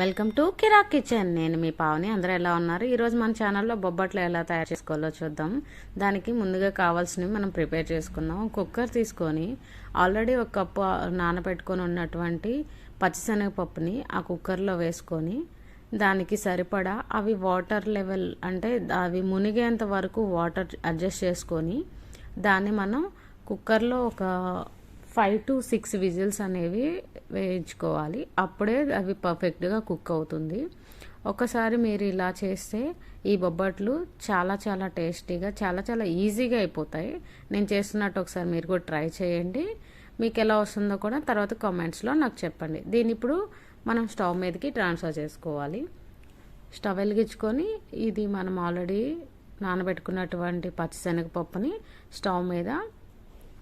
Welcome to Kirik kitchen. నేను మీ పావని. అందరూ ఎలా ఉన్నారు? ఈరోజు మన ఛానల్లో బొబ్బట్లు ఎలా తయారు చేసుకోవాలో చూద్దాం. దానికి ముందుగా కావాల్సినవి మనం ప్రిపేర్ చేసుకుందాం. కుక్కర్ తీసుకొని ఆల్రెడీ ఒక కప్పు నానబెట్టుకొని ఉన్నటువంటి పచ్చిశనగపప్పుని ఆ కుక్కర్లో వేసుకొని దానికి సరిపడా అవి వాటర్ లెవెల్ అంటే అవి మునిగేంత వరకు వాటర్ అడ్జస్ట్ చేసుకొని దాన్ని మనం కుక్కర్లో ఒక 5 to 6 విజిల్స్ అనేవి వేయించుకోవాలి. అప్పుడే అవి పర్ఫెక్ట్గా కుక్ అవుతుంది. ఒకసారి మీరు ఇలా చేస్తే ఈ బొబ్బట్లు చాలా చాలా టేస్టీగా చాలా చాలా ఈజీగా అయిపోతాయి. నేను చేస్తున్నట్టు ఒకసారి మీరు కూడా ట్రై చేయండి. మీకు ఎలా వస్తుందో కూడా తర్వాత కామెంట్స్లో నాకు చెప్పండి. దీన్ని ఇప్పుడు మనం స్టవ్ మీదకి ట్రాన్స్ఫర్ చేసుకోవాలి. స్టవ్ వెలిగించుకొని ఇది మనం ఆల్రెడీ నానబెట్టుకున్నటువంటి పచ్చిశనగపప్పుని స్టవ్ మీద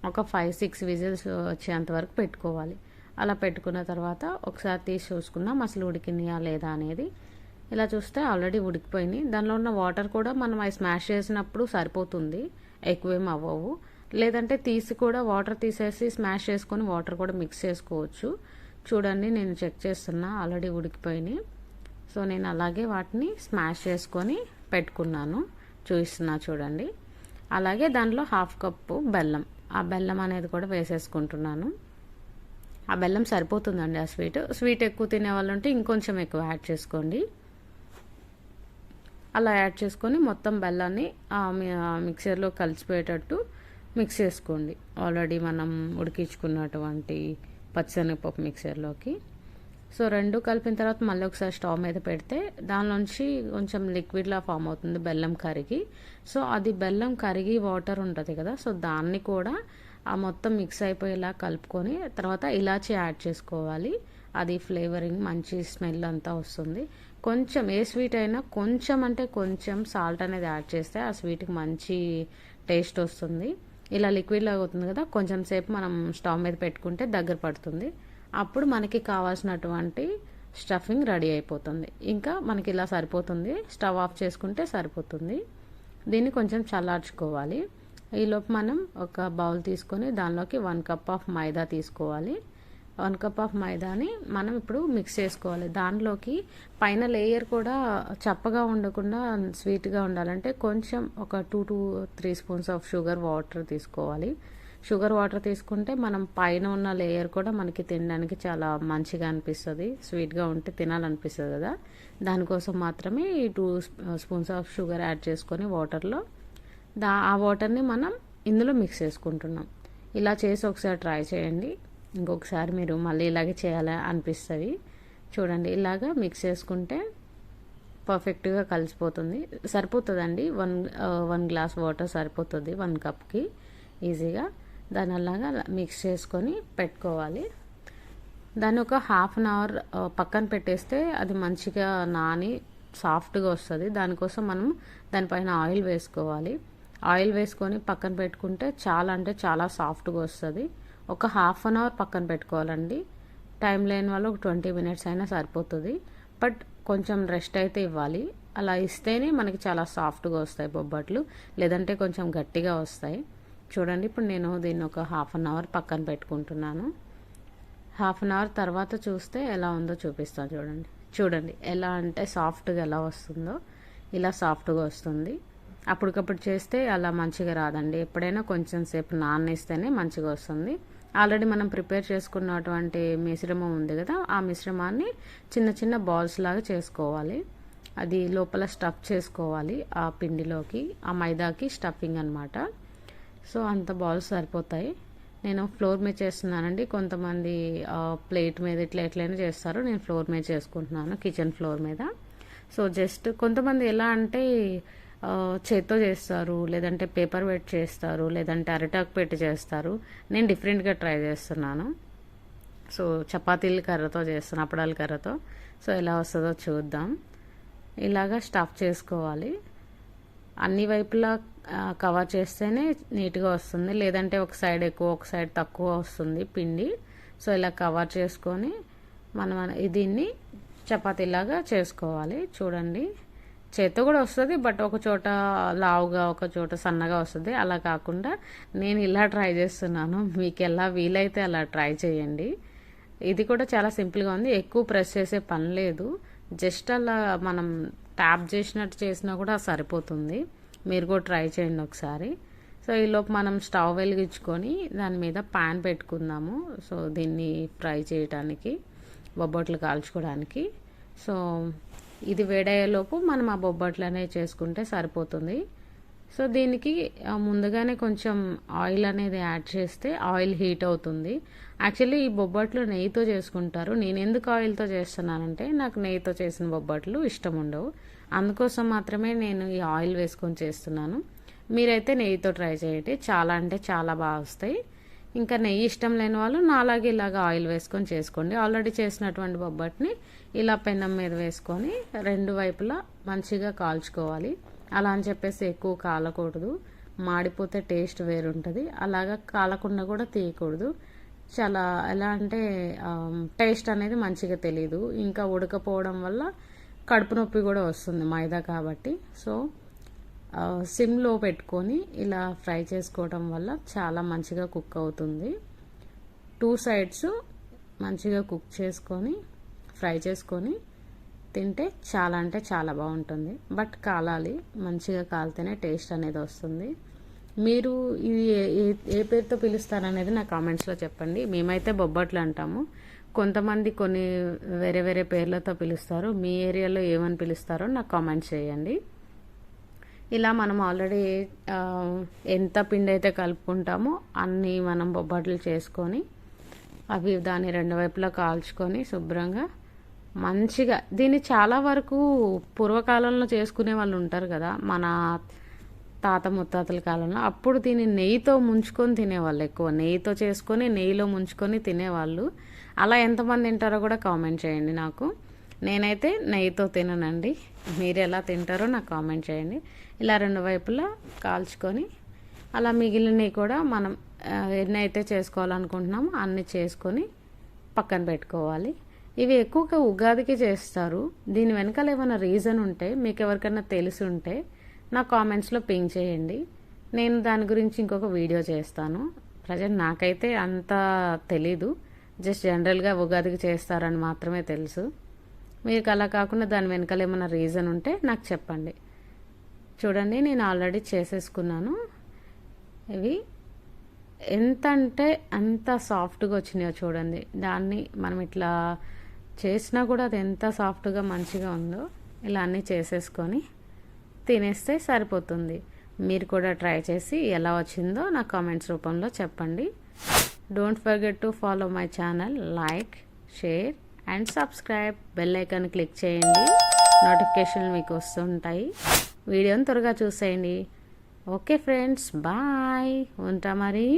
ఒక 5-6 విజిల్స్ వచ్చేంత వరకు పెట్టుకోవాలి. అలా పెట్టుకున్న తర్వాత ఒకసారి తీసి చూసుకుందాం అసలు ఉడికినాయా లేదా అనేది. ఇలా చూస్తే ఆల్రెడీ ఉడికిపోయినాయి. దానిలో ఉన్న వాటర్ కూడా మనం అవి స్మాష్ చేసినప్పుడు సరిపోతుంది, ఎక్కువేం అవ్వవు. లేదంటే తీసి కూడా వాటర్ తీసేసి స్మాష్ చేసుకొని వాటర్ కూడా మిక్స్ చేసుకోవచ్చు. చూడండి, నేను చెక్ చేస్తున్నా, ఆల్రెడీ ఉడికిపోయినాయి. సో నేను అలాగే వాటిని స్మాష్ చేసుకొని పెట్టుకున్నాను, చూపిస్తున్నా చూడండి. అలాగే దానిలో 1/2 కప్పు బెల్లం, ఆ బెల్లం అనేది కూడా వేసేసుకుంటున్నాను. ఆ బెల్లం సరిపోతుందండి. ఆ స్వీట్ ఎక్కువ తినే వాళ్ళు ఉంటే ఇంకొంచెం ఎక్కువ యాడ్ చేసుకోండి. అలా యాడ్ చేసుకొని మొత్తం బెల్లాన్ని మిక్సర్లో కలిసిపోయేటట్టు మిక్స్ చేసుకోండి. ఆల్రెడీ మనం ఉడికించుకున్నటువంటి పచ్చిశనగపప్పు మిక్సర్లోకి. సో రెండు కలిపిన తర్వాత మళ్ళీ ఒకసారి స్టవ్ మీద పెడితే దానిలోంచి కొంచెం లిక్విడ్లా ఫామ్ అవుతుంది బెల్లం కరిగి. సో అది బెల్లం కరిగి వాటర్ ఉంటుంది కదా, సో దాన్ని కూడా ఆ మొత్తం మిక్స్ అయిపోయేలా కలుపుకొని తర్వాత ఇలాచీ యాడ్ చేసుకోవాలి. అది ఫ్లేవరింగ్ మంచి స్మెల్ అంతా వస్తుంది. కొంచెం ఏ స్వీట్ అయినా కొంచెం అంటే కొంచెం సాల్ట్ అనేది యాడ్ చేస్తే ఆ స్వీట్కి మంచి టేస్ట్ వస్తుంది. ఇలా లిక్విడ్ లాగా అవుతుంది కదా, కొంచెం సేపు మనం స్టవ్ మీద పెట్టుకుంటే దగ్గర పడుతుంది. అప్పుడు మనకి కావాల్సినటువంటి స్టఫింగ్ రెడీ అయిపోతుంది. ఇంకా మనకి ఇలా సరిపోతుంది. స్టవ్ ఆఫ్ చేసుకుంటే సరిపోతుంది. దీన్ని కొంచెం చల్లార్చుకోవాలి. ఈలోపు మనం ఒక బౌల్ తీసుకొని దానిలోకి 1 కప్ ఆఫ్ మైదా తీసుకోవాలి. 1 కప్ ఆఫ్ మైదాని మనం ఇప్పుడు మిక్స్ చేసుకోవాలి. దానిలోకి పైన లేయర్ కూడా చప్పగా ఉండకుండా స్వీట్గా ఉండాలంటే కొంచెం ఒక 2 to 3 spoons of sugar water తీసుకోవాలి. షుగర్ వాటర్ తీసుకుంటే మనం పైన ఉన్న లేయర్ కూడా మనకి తినడానికి చాలా మంచిగా అనిపిస్తుంది, స్వీట్గా ఉంటే తినాలనిపిస్తుంది కదా, దానికోసం మాత్రమే ఈ 2 స్పూన్స్ ఆఫ్ షుగర్ యాడ్ చేసుకొని వాటర్లో ఆ వాటర్ని మనం ఇందులో మిక్స్ చేసుకుంటున్నాం. ఇలా చేసి ఒకసారి ట్రై చేయండి. ఇంకొకసారి మీరు మళ్ళీ ఇలాగే చేయాలి అనిపిస్తుంది. చూడండి, ఇలాగా మిక్స్ చేసుకుంటే పర్ఫెక్ట్గా కలిసిపోతుంది. సరిపోతుందండి. 1 గ్లాస్ వాటర్ సరిపోతుంది 1 కప్కి ఈజీగా. దాని అలాగా మిక్స్ చేసుకొని పెట్టుకోవాలి. దాన్ని ఒక 1/2 అవర్ పక్కన పెట్టేస్తే అది మంచిగా నాని సాఫ్ట్గా వస్తుంది. దానికోసం మనం దానిపైన ఆయిల్ వేసుకోవాలి. ఆయిల్ వేసుకొని పక్కన పెట్టుకుంటే చాలా అంటే చాలా సాఫ్ట్గా వస్తుంది. ఒక 1/2 అవర్ పక్కన పెట్టుకోవాలండి. టైం లేని వాళ్ళు ఒక 20 మినిట్స్ అయినా సరిపోతుంది. బట్ కొంచెం రెస్ట్ అయితే ఇవ్వాలి. అలా ఇస్తేనే మనకి చాలా సాఫ్ట్గా వస్తాయి బొబ్బట్లు, లేదంటే కొంచెం గట్టిగా వస్తాయి. చూడండి, ఇప్పుడు నేను దీన్ని ఒక 1/2 అవర్ పక్కన పెట్టుకుంటున్నాను. 1/2 అవర్ తర్వాత చూస్తే ఎలా ఉందో చూపిస్తాను. చూడండి ఎలా అంటే సాఫ్ట్గా ఎలా వస్తుందో. ఇలా సాఫ్ట్గా వస్తుంది. అప్పటికప్పుడు చేస్తే అలా మంచిగా రాదండి. ఎప్పుడైనా కొంచెం సేపు నానేస్తేనే మంచిగా వస్తుంది. ఆల్రెడీ మనం ప్రిపేర్ చేసుకున్నటువంటి మిశ్రమం ఉంది కదా, ఆ మిశ్రమాన్ని చిన్న చిన్న బాల్స్ లాగా చేసుకోవాలి. అది లోపల స్టఫ్ చేసుకోవాలి. ఆ పిండిలోకి ఆ మైదాకి స్టఫింగ్ అనమాట. సో అంత బాల్స్ సరిపోతాయి. నేను ఫ్లోర్ మీద చేస్తున్నానండి. కొంతమంది ప్లేట్ మీద ఎట్లయినా చేస్తారు. నేను ఫ్లోర్ మీద చేసుకుంటున్నాను, కిచెన్ ఫ్లోర్ మీద. సో జస్ట్ కొంతమంది ఎలా అంటే చేత్తో చేస్తారు, లేదంటే పేపర్ పెట్టి చేస్తారు, లేదంటే అరిటాకు పెట్టి చేస్తారు. నేను డిఫరెంట్గా ట్రై చేస్తున్నాను. సో చపాతీల కర్రతో చేస్తున్నాను, అప్పడాల కర్రతో. సో ఎలా వస్తుందో చూద్దాం. ఇలాగా స్టఫ్ చేసుకోవాలి. అన్ని వైపులా కవర్ చేస్తేనే నీట్గా వస్తుంది, లేదంటే ఒక సైడ్ ఎక్కువ ఒక సైడ్ తక్కువ వస్తుంది పిండి. సో ఇలా కవర్ చేసుకొని మనం దీన్ని చపాతీలాగా చేసుకోవాలి. చూడండి, చేత్తో కూడా వస్తుంది, బట్ ఒక చోట లావుగా ఒక చోట సన్నగా వస్తుంది. అలా కాకుండా నేను ఇలా ట్రై చేస్తున్నాను. మీకు ఎలా వీలైతే అలా ట్రై చేయండి. ఇది కూడా చాలా సింపుల్గా ఉంది, ఎక్కువ ప్రెస్ చేసే పని లేదు. జస్ట్ అలా మనం ట్యాప్ చేసినట్టు చేసినా కూడా సరిపోతుంది. మీరు కూడా ట్రై చేయండి ఒకసారి. సో ఈలోపు మనం స్టవ్ వెలిగించుకొని దాని మీద పాన్ పెట్టుకుందాము. సో దీన్ని ఫ్రై చేయడానికి, బొబ్బట్లు కాల్చుకోవడానికి. సో ఇది వేడయ్యేలోపు మనం ఆ బొబ్బట్లు అనేవి చేసుకుంటే సరిపోతుంది. సో దీనికి ముందుగానే కొంచెం ఆయిల్ అనేది యాడ్ చేస్తే ఆయిల్ హీట్ అవుతుంది. యాక్చువల్లీ ఈ బొబ్బట్లు నెయ్యితో చేసుకుంటారు. నేను ఎందుకు ఆయిల్తో చేస్తున్నానంటే నాకు నెయ్యితో చేసిన బొబ్బట్లు ఇష్టం ఉండవు. అందుకోసం మాత్రమే నేను ఈ ఆయిల్ వేసుకొని చేస్తున్నాను. మీరైతే నెయ్యితో ట్రై చేయండి, చాలా అంటే చాలా బాగా వస్తాయి. ఇంకా నెయ్యి ఇష్టం లేని వాళ్ళు నాలాగే ఇలాగ ఆయిల్ వేసుకొని చేసుకోండి. ఆల్రెడీ చేసినటువంటి బొబ్బట్ని ఇలా పెనం మీద వేసుకొని రెండు వైపులా మంచిగా కాల్చుకోవాలి. అలా అని చెప్పేసి ఎక్కువ కాలకూడదు, మాడిపోతే టేస్ట్ వేరుంటుంది. అలాగా కాలకుండా కూడా తీయకూడదు. చాలా ఎలా అంటే టేస్ట్ అనేది మంచిగా తెలియదు. ఇంకా ఉడకపోవడం వల్ల కడుపు నొప్పి కూడా వస్తుంది మైదా కాబట్టి. సో సిమ్లో పెట్టుకొని ఇలా ఫ్రై చేసుకోవడం వల్ల చాలా మంచిగా కుక్ అవుతుంది. 2 సైడ్స్ మంచిగా కుక్ చేసుకొని ఫ్రై చేసుకొని తింటే చాలా అంటే చాలా బాగుంటుంది. బట్ కాలాలి, మంచిగా కాలితేనే టేస్ట్ అనేది వస్తుంది. మీరు ఇది ఏ పేరుతో పిలుస్తారనేది నా కామెంట్స్లో చెప్పండి. మేమైతే బొబ్బట్లు అంటాము, కొంతమంది కొన్ని వేరే వేరే పేర్లతో పిలుస్తారు. మీ ఏరియాలో ఏమని పిలుస్తారో నాకు కామెంట్స్ చేయండి. ఇలా మనం ఆల్రెడీ ఎంత పిండి అయితే కలుపుకుంటామో అన్నీ మనం బొబ్బట్లు చేసుకొని అవి దాన్ని రెండు వైపులా కాల్చుకొని శుభ్రంగా మంచిగా, దీన్ని చాలా వరకు పూర్వకాలంలో చేసుకునే వాళ్ళు ఉంటారు కదా, మన తాత ముత్తాతల కాలంలో. అప్పుడు దీన్ని నెయ్యితో ముంచుకొని తినేవాళ్ళు, ఎక్కువ నెయ్యితో చేసుకొని నెయ్యిలో ముంచుకొని తినేవాళ్ళు. అలా ఎంతమంది తింటారో కూడా కామెంట్ చేయండి నాకు. నేనైతే నెయ్యితో తిననండి, మీరు ఎలా తింటారో నాకు కామెంట్ చేయండి. ఇలా రెండు వైపులా కాల్చుకొని అలా మిగిలినవి కూడా మనం ఎన్ని అయితే చేసుకోవాలనుకుంటున్నామో అన్నీ చేసుకొని పక్కన పెట్టుకోవాలి. ఇవి ఎక్కువగా ఉగాదికి చేస్తారు. దీని వెనకాల ఏమైనా రీజన్ ఉంటే, మీకు ఎవరికైనా తెలిసి ఉంటే నా కామెంట్స్లో పింగ్ చేయండి. నేను దాని గురించి ఇంకొక వీడియో చేస్తాను. ప్రజెంట్ నాకైతే అంత తెలీదు, జస్ట్ జనరల్గా ఉగాదికి చేస్తారని మాత్రమే తెలుసు. మీకు అలా కాకుండా దాని వెనకాల ఏమైనా రీజన్ ఉంటే నాకు చెప్పండి. చూడండి, నేను ఆల్రెడీ చేసేసుకున్నాను. ఇవి ఎంత అంటే అంత సాఫ్ట్గా వచ్చినాయో చూడండి. దాన్ని మనం ఇట్లా చేసినా కూడా అది ఎంత సాఫ్ట్గా మంచిగా ఉందో. ఇలా అన్నీ చేసేసుకొని తినేస్తే సరిపోతుంది. మీరు కూడా ట్రై చేసి ఎలా వచ్చిందో నా కామెంట్స్ రూపంలో చెప్పండి. Don't forget to follow my channel, like, share and subscribe. Bell icon click చేయండి, నోటిఫికేషన్లు మీకు వస్తుంటాయి. వీడియోని త్వరగా చూసేయండి. ఓకే ఫ్రెండ్స్, బాయ్, ఉంటా మరి.